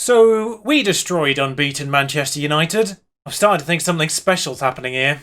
So, we destroyed unbeaten Manchester United. I've started to think something special's happening here.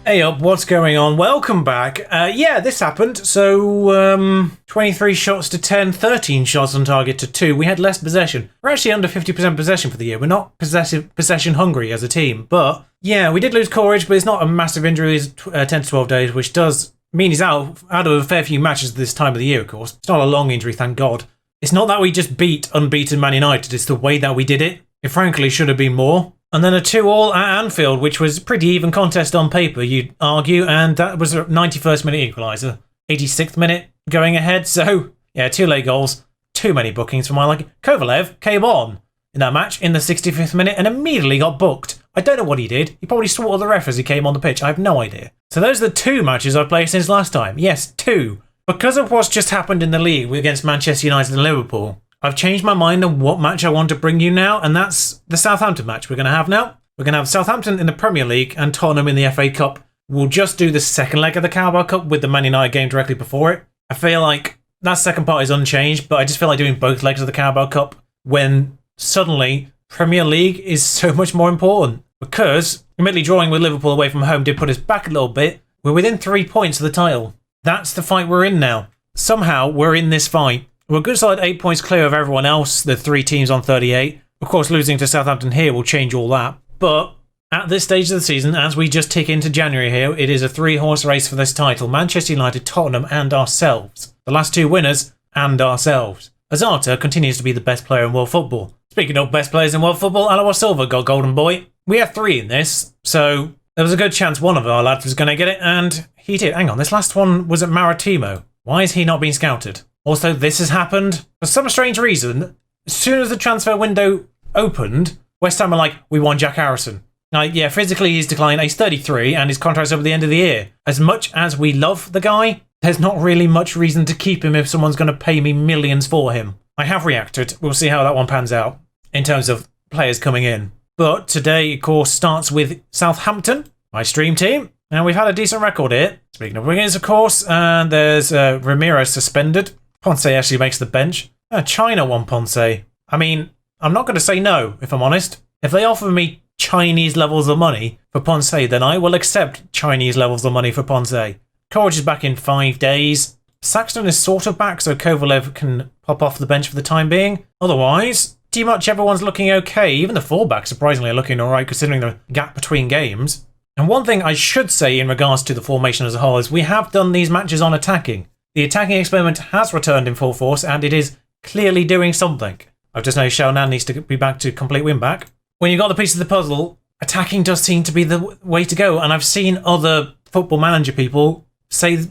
Hey up, what's going on? Welcome back. Yeah, this happened. So, 23 shots to 10, 13 shots on target to 2. We had less possession. We're actually under 50% possession for the year. We're not possession hungry as a team. But, yeah, we did lose Courage, but it's not a massive injury. It's 10 to 12 days, which does mean he's out of a fair few matches this time of the year, of course. It's not a long injury, thank God. It's not that we just beat unbeaten Man United. It's the way that we did it. It frankly should have been more. And then a 2-2 at Anfield, which was a pretty even contest on paper, you'd argue, and that was a 91st minute equaliser. 86th minute going ahead, so yeah, 2 late goals, too many bookings for my liking. Kovalev came on in that match in the 65th minute and immediately got booked. I don't know what he did. He probably swore at the ref as he came on the pitch. I have no idea. So those are the 2 matches I've played since last time. Yes, 2. Because of what's just happened in the league against Manchester United and Liverpool, I've changed my mind on what match I want to bring you now, and that's the Southampton match we're going to have now. We're going to have Southampton in the Premier League and Tottenham in the FA Cup. We'll just do the second leg of the Carabao Cup with the Man United game directly before it. I feel like that second part is unchanged, but I just feel like doing both legs of the Carabao Cup when suddenly Premier League is so much more important. Because, admittedly drawing with Liverpool away from home did put us back a little bit. We're within 3 points of the title. That's the fight we're in now. Somehow, we're in this fight. We're a good solid 8 points clear of everyone else, the 3 teams on 38. Of course, losing to Southampton here will change all that. But at this stage of the season, as we just tick into January here, it is a 3-horse race for this title. Manchester United, Tottenham and ourselves. The last 2 winners and ourselves. Azarta continues to be the best player in world football. Speaking of best players in world football, Alois Silva got Golden Boy. We have 3 in this, so there was a good chance one of our lads was going to get it, and he did. Hang on, this last one was at Maritimo. Why is he not being scouted? Also, this has happened for some strange reason. As soon as the transfer window opened, West Ham are like, we want Jack Harrison. Like, yeah, physically he's declined. He's 33 and his contract's up at the end of the year. As much as we love the guy, there's not really much reason to keep him if someone's going to pay me millions for him. I have reacted. We'll see how that one pans out in terms of players coming in. But today, of course, starts with Southampton, my stream team. And we've had a decent record here. Speaking of wingers, of course, and there's Ramirez suspended. Ponce actually makes the bench. China won Ponce. I mean, I'm not going to say no, if I'm honest. If they offer me Chinese levels of money for Ponce, then I will accept Chinese levels of money for Ponce. Courage is back in 5 days. Saxton is sort of back, so Kovalev can pop off the bench for the time being. Otherwise, pretty much everyone's looking okay. Even the fullbacks, surprisingly, are looking alright considering the gap between games. And one thing I should say in regards to the formation as a whole is we have done these matches on attacking. The attacking experiment has returned in full force, and it is clearly doing something. I've just noticed Shaonan needs to be back to complete win back. When you've got the piece of the puzzle, attacking does seem to be the way to go, and I've seen other Football Manager people say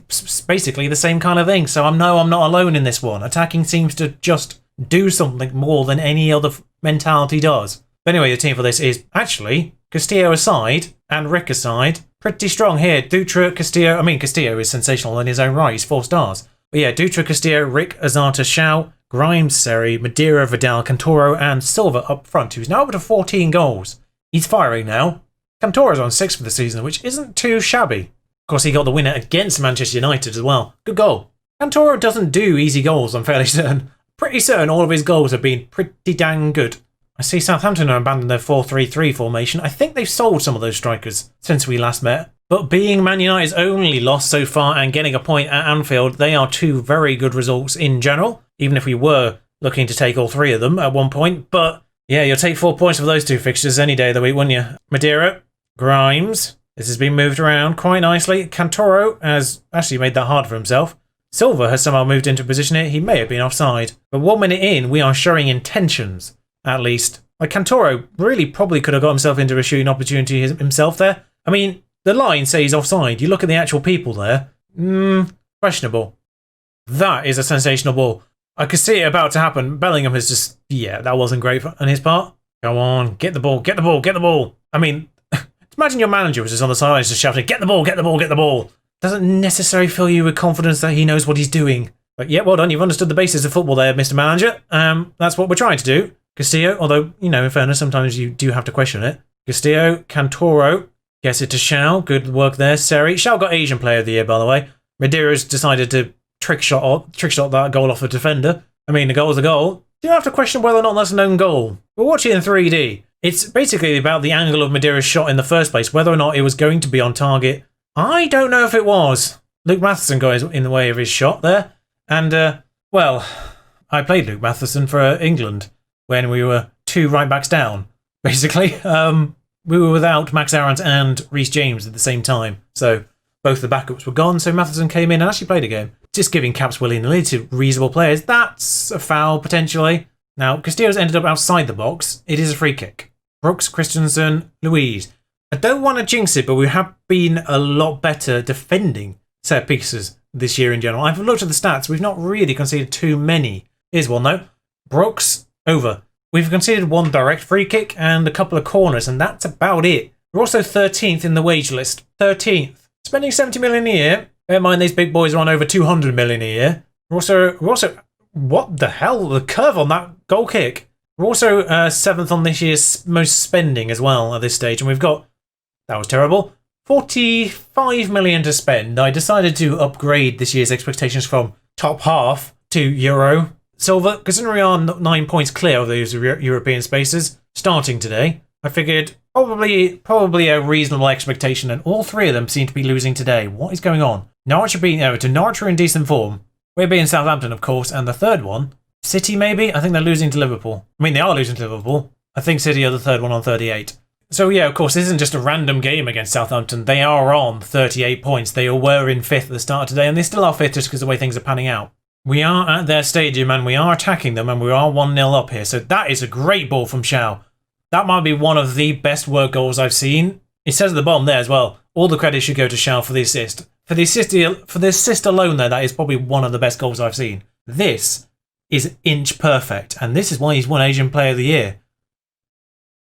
basically the same kind of thing, so I know I'm not alone in this one. Attacking seems to just do something more than any other mentality does. But anyway, the team for this is actually Castillo aside and Rick aside. Pretty strong here. Dutra, Castillo. I mean, Castillo is sensational in his own right. He's 4 stars. But yeah, Dutra, Castillo, Rick, Azarta, Shao, Grimes, Seri, Madeira, Vidal, Cantoro, and Silva up front, who's now up to 14 goals. He's firing now. Cantoro's on 6 for the season, which isn't too shabby. Of course, he got the winner against Manchester United as well. Good goal. Cantoro doesn't do easy goals, I'm fairly certain. Pretty certain all of his goals have been pretty dang good. I see Southampton have abandoned their 4-3-3 formation. I think they've sold some of those strikers since we last met. But being Man United's only loss so far and getting a point at Anfield, they are 2 very good results in general, even if we were looking to take all 3 of them at one point. But yeah, you'll take 4 points for those 2 fixtures any day of the week, wouldn't you? Madeira, Grimes. This has been moved around quite nicely. Cantoro has actually made that hard for himself. Silva has somehow moved into a position here. He may have been offside. But 1 minute in, we are showing intentions. At least. Like, Cantoro really probably could have got himself into a shooting opportunity himself there. I mean, the line says offside. You look at the actual people there. Questionable. That is a sensational ball. I could see it about to happen. Bellingham has just... Yeah, that wasn't great on his part. Go on, get the ball, get the ball, get the ball. I mean, imagine your manager was just on the sidelines just shouting, get the ball, get the ball, get the ball. Doesn't necessarily fill you with confidence that he knows what he's doing. But yeah, well done. You've understood the basics of football there, Mr. Manager. That's what we're trying to do. Castillo, although, you know, in fairness, sometimes you do have to question it. Castillo, Cantoro, Gets it to Shao. Good work there, Seri. Shao got Asian Player of the Year, by the way. Medeiros decided to trick shot that goal off a defender. I mean, the goal's a goal. You don't have to question whether or not that's an own goal. We're watching in 3D. It's basically about the angle of Medeiros' shot in the first place, whether or not it was going to be on target. I don't know if it was. Luke Matheson got in the way of his shot there. And, well, I played Luke Matheson for England when we were 2 right-backs down, basically. We were without Max Aarons and Reece James at the same time. So both the backups were gone, so Matheson came in and actually played a game. Just giving caps willy-nilly to reasonable players. That's a foul, potentially. Now, Castillo's ended up outside the box. It is a free kick. Brooks, Christensen, Louise. I don't want to jinx it, but we have been a lot better defending set pieces this year in general. I've looked at the stats. We've not really conceded too many. Here's one, though. Brooks, over. We've conceded 1 direct free kick and a couple of corners, and that's about it. We're also 13th in the wage list. 13th. Spending 70 million a year. Bear in mind, these big boys are on over 200 million a year. We're also, what the hell? The curve on that goal kick. We're also 7th on this year's most spending as well at this stage, and we've got, that was terrible, 45 million to spend. I decided to upgrade this year's expectations from top half to Euro Silver, considering we are 9 points clear of those European spaces starting today. I figured probably a reasonable expectation, and all 3 of them seem to be losing today. What is going on? Norwich are beating Everton. Norwich are in decent form. We're beating Southampton, of course, and the third one, City maybe? I think they're losing to Liverpool. I mean, they are losing to Liverpool. I think City are the third one on 38. So yeah, of course, this isn't just a random game against Southampton. They are on 38 points. They were in 5th at the start of today, and they still are 5th just because of the way things are panning out. We are at their stadium, and we are attacking them, and we are 1-0 up here. So that is a great ball from Shao. That might be one of the best work goals I've seen. It says at the bottom there as well, all the credit should go to Shao for the assist. For the assist alone there, that is probably one of the best goals I've seen. This is inch perfect, and this is why he's won Asian Player of the Year.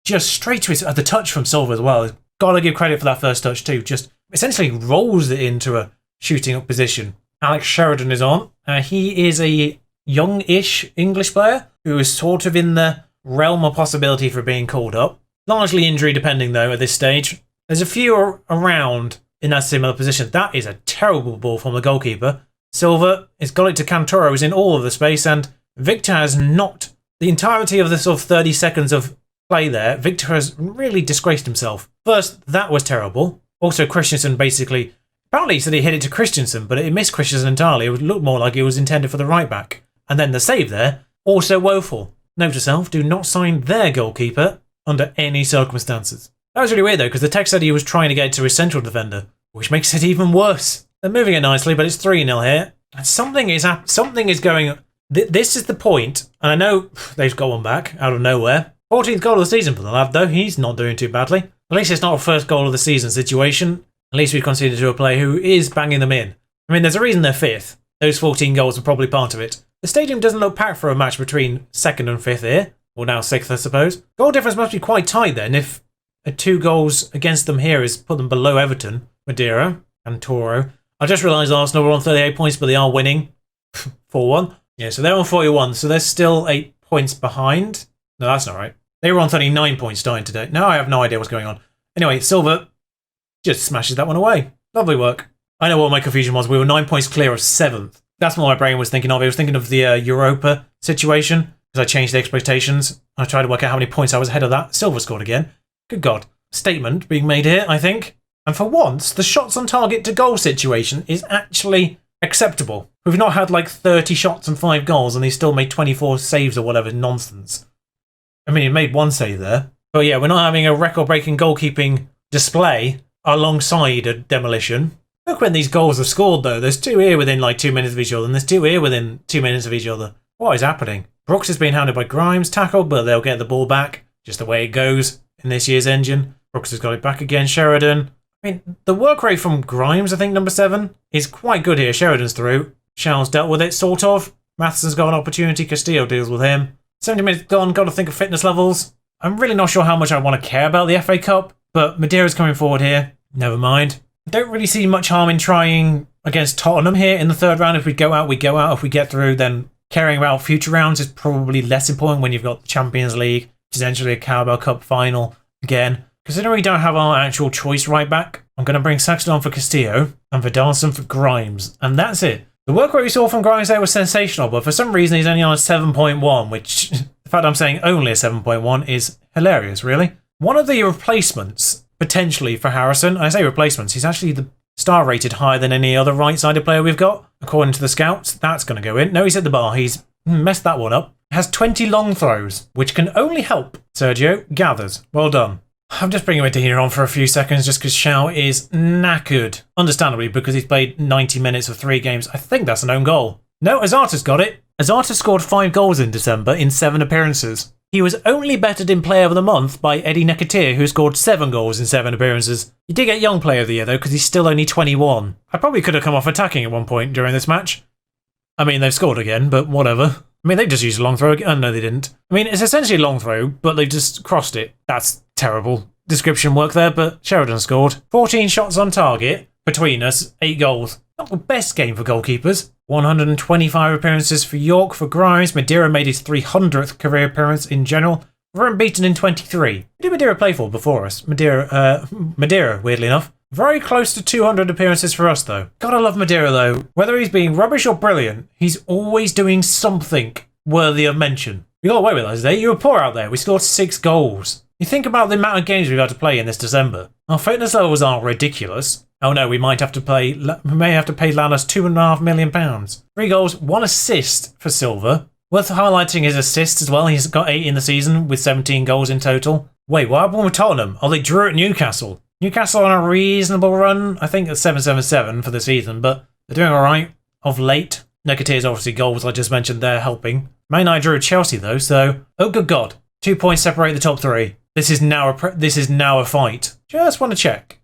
Just straight to the touch from Silva as well. Gotta give credit for that first touch too. Just essentially rolls it into a shooting up position. Alex Sheridan is on. He is a young-ish English player who is sort of in the realm of possibility for being called up. Largely injury depending though at this stage. There's a few around in that similar position. That is a terrible ball from the goalkeeper. Silva has got it to Cantoro, who's in all of the space, and Victor has not. The entirety of the sort of 30 seconds of play there, Victor has really disgraced himself. First, that was terrible. Also, Christensen basically, apparently he said he hit it to Christensen, but it missed Christensen entirely. It would look more like it was intended for the right back. And then the save there, also woeful. Note to self, do not sign their goalkeeper under any circumstances. That was really weird though, because the text said he was trying to get to his central defender, which makes it even worse. They're moving it nicely, but it's 3-0 here. And something is going. This is the point, and I know they've got one back out of nowhere. 14th goal of the season for the lad, though. He's not doing too badly. At least it's not a first goal of the season situation. At least we've conceded to a player who is banging them in. I mean, there's a reason they're 5th. Those 14 goals are probably part of it. The stadium doesn't look packed for a match between 2nd and 5th here. Or now 6th, I suppose. Goal difference must be quite tight then if 2 goals against them here is put them below Everton, Madeira, and Toro. I just realised Arsenal were on 38 points, but they are winning 4-1. Yeah, so they're on 41, so they're still 8 points behind. No, that's not right. They were on 39 points starting today. Now I have no idea what's going on. Anyway, Silva just smashes that one away. Lovely work. I know what my confusion was. We were 9 points clear of 7th. That's what my brain was thinking of. It was thinking of the Europa situation, because I changed the expectations. I tried to work out how many points I was ahead of that. Silva scored again. Good God. Statement being made here, I think. And for once, the shots on target to goal situation is actually acceptable. We've not had like 30 shots and 5 goals, and he still made 24 saves or whatever nonsense. I mean, he made 1 save there. But yeah, we're not having a record-breaking goalkeeping display alongside a demolition. Look when these goals are scored, though. There's 2 here within like 2 minutes of each other, and there's 2 here within 2 minutes of each other. What is happening? Brooks has been hounded by Grimes, tackled, but they'll get the ball back. Just the way it goes in this year's engine. Brooks has got it back again. Sheridan. I mean, the work rate from Grimes, I think, number 7, is quite good here. Sheridan's through. Shell's dealt with it, sort of. Matheson's got an opportunity. Castillo deals with him. 70 minutes gone. Got to think of fitness levels. I'm really not sure how much I want to care about the FA Cup, but Madeira's coming forward here. Never mind. I don't really see much harm in trying against Tottenham here in the 3rd round. If we go out, we go out. If we get through, then caring about future rounds is probably less important when you've got the Champions League, potentially a Carabao Cup final again. considering we don't have our actual choice right back, I'm going to bring Saxton on for Castillo and Vidalson for Grimes. And that's it. The work rate we saw from Grimes there was sensational, but for some reason he's only on a 7.1, which the fact I'm saying only a 7.1 is hilarious, really. One of the replacements, potentially, for Harrison, I say replacements, he's actually the star rated higher than any other right-sided player we've got. According to the scouts, that's going to go in. No, he's at the bar. He's messed that one up. Has 20 long throws, which can only help. Sergio gathers. Well done. I'm just bringing Medina on for a few seconds just because Xiao is knackered. Understandably, because he's played 90 minutes of 3 games. I think that's an own goal. No, Azarta's got it. Azarta scored 5 goals in December in 7 appearances. He was only bettered in Player of the Month by Eddie Nketiah, who scored 7 goals in 7 appearances. He did get Young Player of the Year, though, because he's still only 21. I probably could have come off attacking at one point during this match. I mean, they've scored again, but whatever. I mean, they just used a long throw again. Oh, no, they didn't. I mean, it's essentially a long throw, but they've just crossed it. That's terrible description work there, but Sheridan scored. 14 shots on target. Between us, 8 goals. Not the best game for goalkeepers. 125 appearances for York for Grimes. Madeira made his 300th career appearance in general. We were unbeaten in 23. Who did Madeira play for before us? Madeira, weirdly enough. Very close to 200 appearances for us, though. Gotta love Madeira, though. Whether he's being rubbish or brilliant, he's always doing something worthy of mention. We got away with that today. You were poor out there. We scored 6 goals. You think about the amount of games we've had to play in this December. Our fitness levels aren't ridiculous. Oh no, we may have to pay Lanas £2.5 million. 3 goals, 1 assist for Silva. Worth highlighting his assists as well. He's got 8 in the season with 17 goals in total. Wait, what happened with Tottenham? Oh, they drew at Newcastle. Newcastle on a reasonable run. I think it's 7-7-7 for the season, but they're doing alright of late. Nketiah's obviously goals I just mentioned there helping. Man United drew at Chelsea though, so oh good god. 2 points separate the top 3. This is now a fight. Just want to check.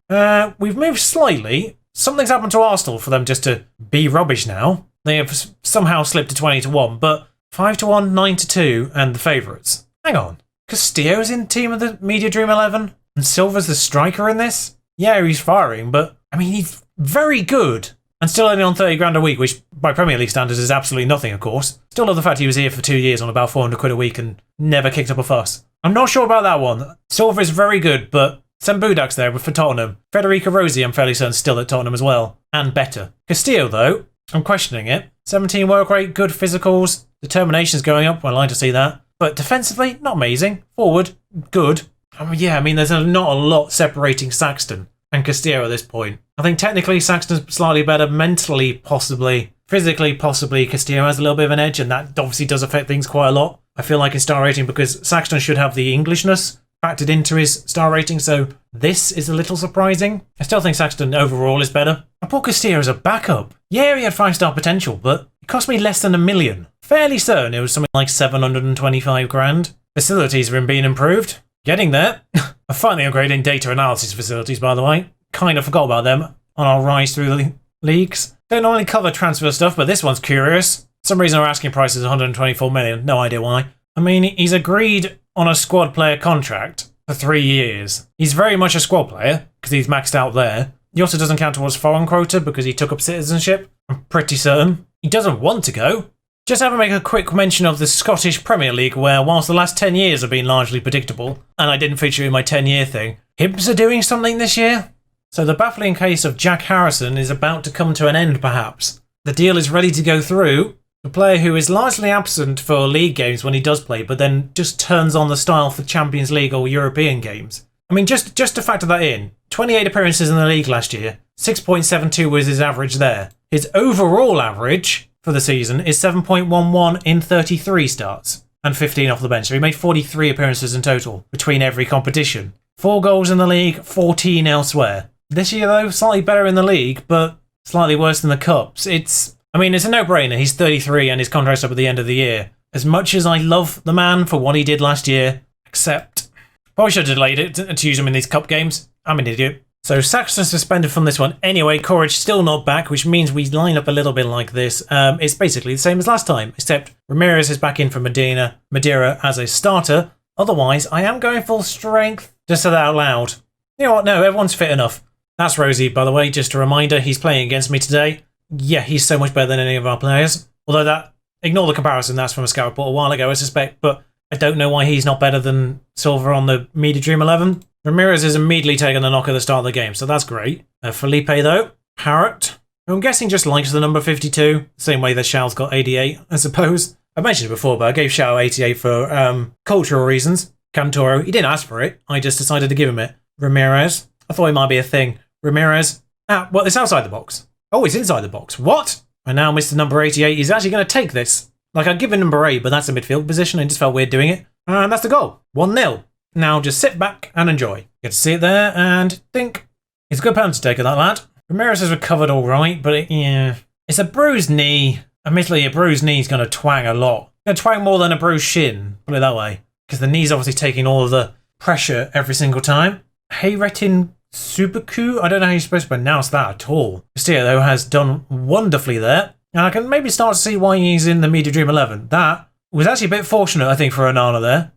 We've moved slightly. Something's happened to Arsenal for them just to be rubbish now. They have somehow slipped to 20-1, but 5-1, 9-2, and the favourites. Hang on. Castillo's in team of the Media Dream 11? And Silva's the striker in this? Yeah, he's firing, but I mean, he's very good. And still only on 30 grand a week, which by Premier League standards is absolutely nothing, of course. Still love the fact he was here for 2 years on about 400 quid a week and never kicked up a fuss. I'm not sure about that one. Silva is very good, but Sam Budak's there for Tottenham. Federico Rossi, I'm fairly certain, still at Tottenham as well. And better. Castillo, though, I'm questioning it. 17 work rate, good physicals. Determination's going up. I like to see that. But defensively, not amazing. Forward, good. I mean, there's not a lot separating Saxton and Castillo at this point. I think technically Saxton's slightly better. Mentally, possibly. Physically, possibly. Castillo has a little bit of an edge, and that obviously does affect things quite a lot. I feel like in star rating, because Saxton should have the Englishness factored into his star rating, so this is a little surprising. I still think Saxton overall is better. I bought Castillo as a backup. Yeah, he had 5-star potential, but it cost me less than $1 million. Fairly certain it was something like 725 grand. Facilities have been improved. Getting there. I finally upgraded data analysis facilities, by the way. Kind of forgot about them on our rise through the leagues. Don't normally cover transfer stuff, but this one's curious. For some reason our asking price is 124 million. No idea why. I mean, he's agreed on a squad player contract for 3 years. He's very much a squad player because he's maxed out there. He also doesn't count towards foreign quota because he took up citizenship. I'm pretty certain. He doesn't want to go. Just have to make a quick mention of the Scottish Premier League, where whilst the last 10 years have been largely predictable, and I didn't feature in my 10-year thing, Hibs are doing something this year. So the baffling case of Jack Harrison is about to come to an end, perhaps. The deal is ready to go through. A player who is largely absent for league games when he does play, but then just turns on the style for Champions League or European games. I mean, just to factor that in, 28 appearances in the league last year, 6.72 was his average there. His overall average for the season is 7.11 in 33 starts and 15 off the bench. So he made 43 appearances in total between every competition. 4 goals in the league, 14 elsewhere. This year, though, slightly better in the league, but slightly worse than the Cups. It's a no-brainer. He's 33 and his contract's up at the end of the year. As much as I love the man for what he did last year, except probably should have delayed it to use him in these Cup games. I'm an idiot. So Saxton suspended from this one. Anyway, Courage still not back, which means we line up a little bit like this. It's basically the same as last time, except Ramirez is back in for Madeira as a starter. Otherwise, I am going full strength. Just say that out loud. You know what? No, everyone's fit enough. That's Rosie, by the way. Just a reminder, he's playing against me today. Yeah, he's so much better than any of our players. Although ignore the comparison, that's from a scout report a while ago, I suspect. But I don't know why he's not better than Silva on the Media Dream 11. Ramirez is immediately taking the knock at the start of the game, so that's great. Felipe, though, Parrot, who I'm guessing just likes the number 52, same way that Xiao's got 88, I suppose. I mentioned it before, but I gave Xiao 88 for cultural reasons. Cantoro, he didn't ask for it, I just decided to give him it. Ramirez, I thought it might be a thing. Ramirez, well, it's outside the box. Oh, it's inside the box. What? And now Mr. Number 88 is actually going to take this. Like, I'd give him number 8, but that's a midfield position. I just felt weird doing it. And that's the goal. 1-0. Now just sit back and enjoy. Get to see it there and think. It's a good penalty taker, that lad. Ramirez has recovered all right, but yeah. It's a bruised knee. Admittedly, a bruised knee is going to twang a lot. Going to twang more than a bruised shin, put it that way. Because the knee's obviously taking all of the pressure every single time. Heiretin Subaku? I don't know how you're supposed to pronounce that at all. Castillo, though, has done wonderfully there. And I can maybe start to see why he's in the Media Dream 11. That was actually a bit fortunate, I think, for Onana there.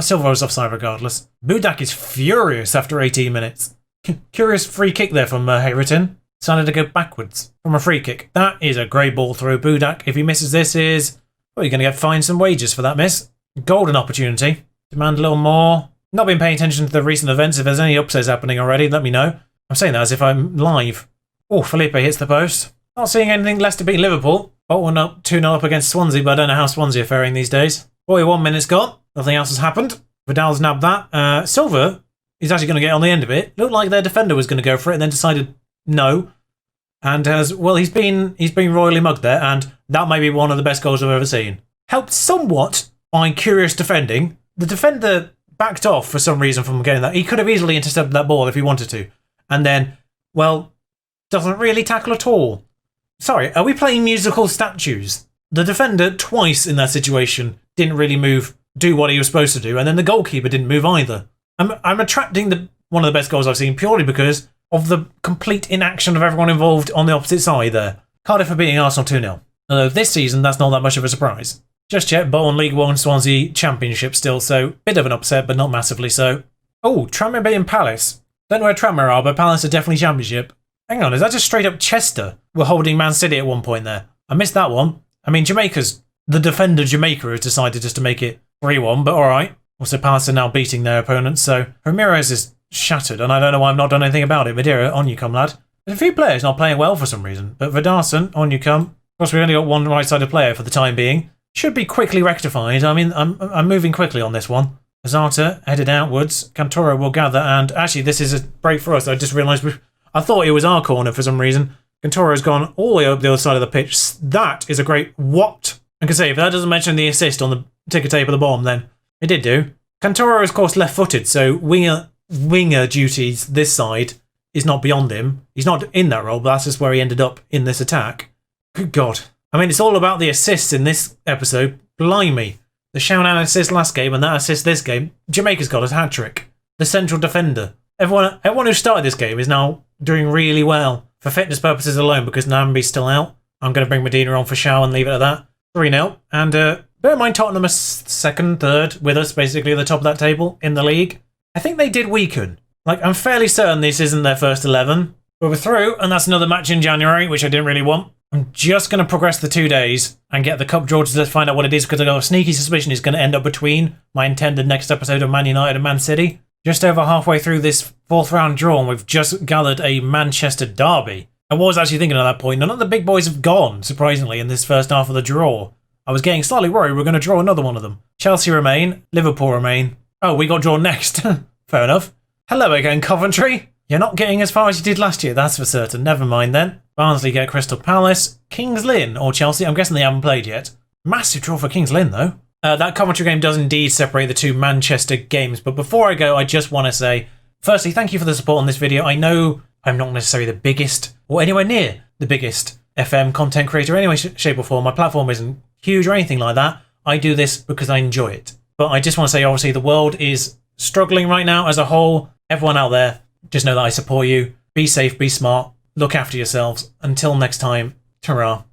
Silva was offside regardless. Budak is furious after 18 minutes. Curious free kick there from Heiretin. Decided to go backwards from a free kick. That is a great ball through. Budak, if he misses this, well, you're going to get fined some wages for that miss. Golden opportunity. Demand a little more. Not been paying attention to the recent events. If there's any upsets happening already, let me know. I'm saying that as if I'm live. Oh, Felipe hits the post. Not seeing anything less to beat Liverpool. Bolton up 2-0 up against Swansea, but I don't know how Swansea are faring these days. 41 minutes gone. Nothing else has happened. Vidal's nabbed that. Silva is actually going to get on the end of it. Looked like their defender was going to go for it and then decided no. And he's been royally mugged there, and that may be one of the best goals I've ever seen. Helped somewhat by curious defending. The defender backed off for some reason from getting that. He could have easily intercepted that ball if he wanted to. And then, well, doesn't really tackle at all. Sorry, are we playing musical statues? The defender twice in that situation didn't really do what he was supposed to do, and then the goalkeeper didn't move either. I'm attracting one of the best goals I've seen purely because of the complete inaction of everyone involved on the opposite side there. Cardiff are beating Arsenal 2-0. Although this season, that's not that much of a surprise. Just yet, Bolton League 1 Swansea Championship still, so bit of an upset, but not massively so. Oh, Tranmere beating Palace. Don't know where Tranmere are, but Palace are definitely Championship. Hang on, is that just straight up Chester? We're holding Man City at one point there. I missed that one. I mean, the defender Jamaica has decided just to make it 3-1, but alright. Also, Palace are now beating their opponents, so Ramirez is shattered, and I don't know why I've not done anything about it. Madeira, on you come, lad. There's a few players not playing well for some reason, but Vidarson, on you come. Of course, we've only got one right-sided player for the time being. Should be quickly rectified. I mean, I'm moving quickly on this one. Azarta headed outwards. Cantoro will gather, and actually, this is a break for us. I just realised I thought it was our corner for some reason. Cantoro has gone all the way up the other side of the pitch. That is a great what? I can say, if that doesn't mention the assist on the ticker tape at the bottom, then it did do. Cantoro is, of course, left-footed, so winger duties this side is not beyond him. He's not in that role, but that's just where he ended up in this attack. Good God. I mean, it's all about the assists in this episode. Blimey. The Xiaonan assist last game and that assist this game. Jamaica's got a hat-trick. The central defender. Everyone who started this game is now doing really well. For fitness purposes alone, because Nambi's still out. I'm going to bring Medina on for Xiao and leave it at that. 3-0. And bear in mind Tottenham are second, third with us, basically at the top of that table in the league. I think they did weaken. Like, I'm fairly certain this isn't their first 11. But we're through, and that's another match in January, which I didn't really want. I'm just going to progress the 2 days and get the cup draw to find out what it is, because I've got a sneaky suspicion it's going to end up between my intended next episode of Man United and Man City. Just over halfway through this fourth round draw, and we've just gathered a Manchester derby. I was actually thinking at that point, none of the big boys have gone, surprisingly, in this first half of the draw. I was getting slightly worried we're going to draw another one of them. Chelsea remain, Liverpool remain. Oh, we got drawn next. Fair enough. Hello again, Coventry. You're not getting as far as you did last year, that's for certain. Never mind then. Barnsley get Crystal Palace. Kings Lynn or Chelsea. I'm guessing they haven't played yet. Massive draw for Kings Lynn, though. That Coventry game does indeed separate the two Manchester games. But before I go, I just want to say, firstly, thank you for the support on this video. I know I'm not necessarily the biggest or anywhere near the biggest FM content creator in any way, shape or form. My platform isn't huge or anything like that. I do this because I enjoy it. But I just want to say, obviously, the world is struggling right now as a whole. Everyone out there, just know that I support you. Be safe, be smart, look after yourselves. Until next time, ta-ra.